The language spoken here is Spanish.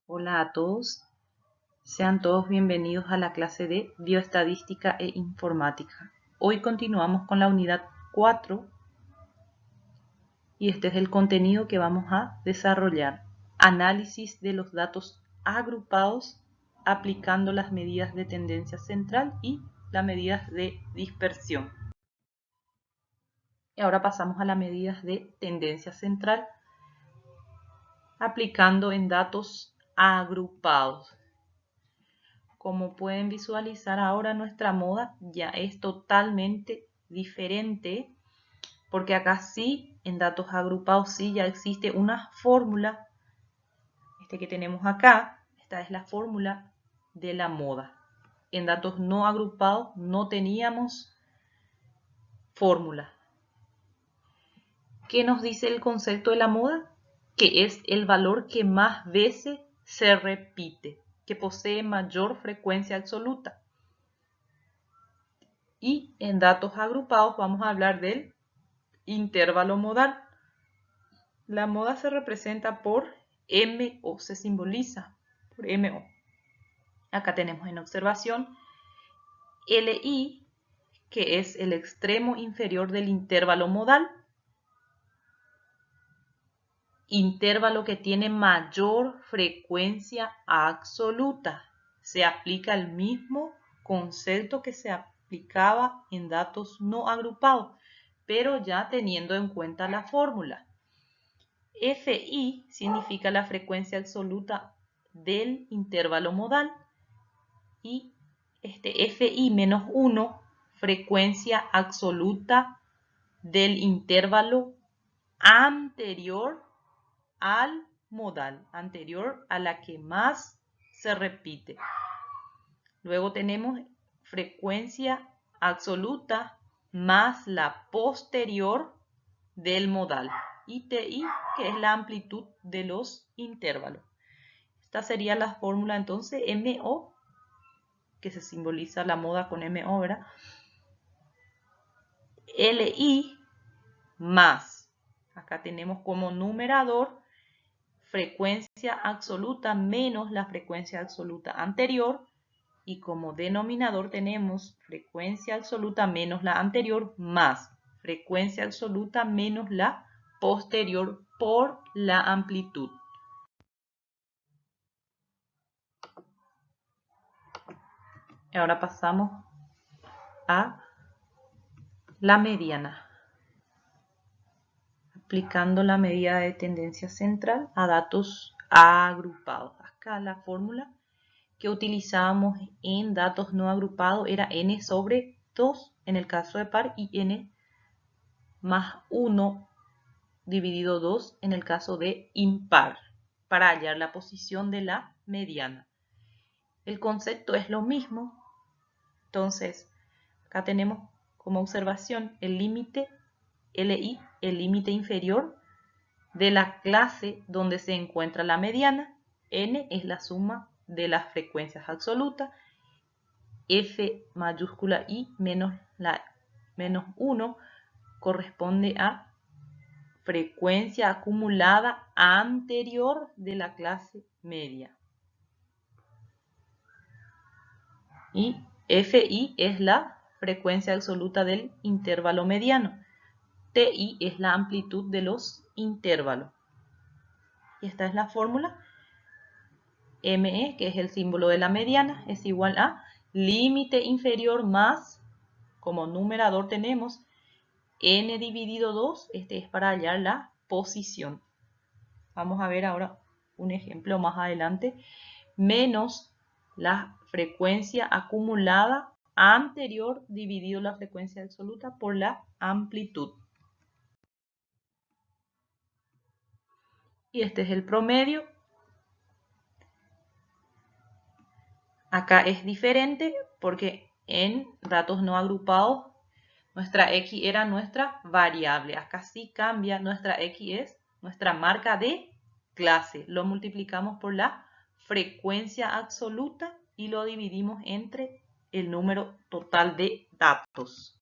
Hola a todos, sean todos bienvenidos a la clase de Bioestadística e Informática. Hoy continuamos con la unidad 4 y este es el contenido que vamos a desarrollar. Análisis de los datos agrupados aplicando las medidas de tendencia central y las medidas de dispersión. Y ahora pasamos a las medidas de tendencia central aplicando en datos agrupados. Como pueden visualizar ahora nuestra moda ya es totalmente diferente porque acá sí, en datos agrupados sí ya existe una fórmula. Que tenemos acá, esta es la fórmula de la moda. En datos no agrupados no teníamos fórmula. ¿Qué nos dice el concepto de la moda? Que es el valor que más veces se repite, que posee mayor frecuencia absoluta. Y en datos agrupados vamos a hablar del intervalo modal. La moda se representa por MO, se simboliza por MO. Acá tenemos en observación LI, que es el extremo inferior del intervalo modal. Intervalo que tiene mayor frecuencia absoluta. Se aplica el mismo concepto que se aplicaba en datos no agrupados, pero ya teniendo en cuenta la fórmula. Fi significa la frecuencia absoluta del intervalo modal y Fi menos 1, frecuencia absoluta del intervalo anterior al modal, anterior a la que más se repite. Luego tenemos frecuencia absoluta más la posterior del modal y Ti, que es la amplitud de los intervalos. Esta sería la fórmula entonces MO, que se simboliza la moda con MO, ¿verdad? LI más, acá tenemos como numerador frecuencia absoluta menos la frecuencia absoluta anterior y como denominador tenemos frecuencia absoluta menos la anterior más frecuencia absoluta menos la posterior por la amplitud. Ahora pasamos a la mediana, aplicando la medida de tendencia central a datos agrupados. Acá la fórmula que utilizábamos en datos no agrupados era n sobre 2 en el caso de par y n más 1 dividido 2 en el caso de impar para hallar la posición de la mediana. El concepto es lo mismo, entonces acá tenemos como observación el límite LI, el límite inferior de la clase donde se encuentra la mediana. N es la suma de las frecuencias absolutas. F mayúscula I menos 1 corresponde a frecuencia acumulada anterior de la clase media. Y Fi es la frecuencia absoluta del intervalo mediano. Ti es la amplitud de los intervalos. Y esta es la fórmula. ME, que es el símbolo de la mediana, es igual a límite inferior más, como numerador tenemos, n dividido 2, este es para hallar la posición. Vamos a ver ahora un ejemplo más adelante, menos la frecuencia acumulada anterior dividido la frecuencia absoluta por la amplitud. Y este es el promedio. Acá es diferente porque en datos no agrupados nuestra X era nuestra variable. Acá sí cambia, nuestra X es nuestra marca de clase. Lo multiplicamos por la frecuencia absoluta y lo dividimos entre el número total de datos.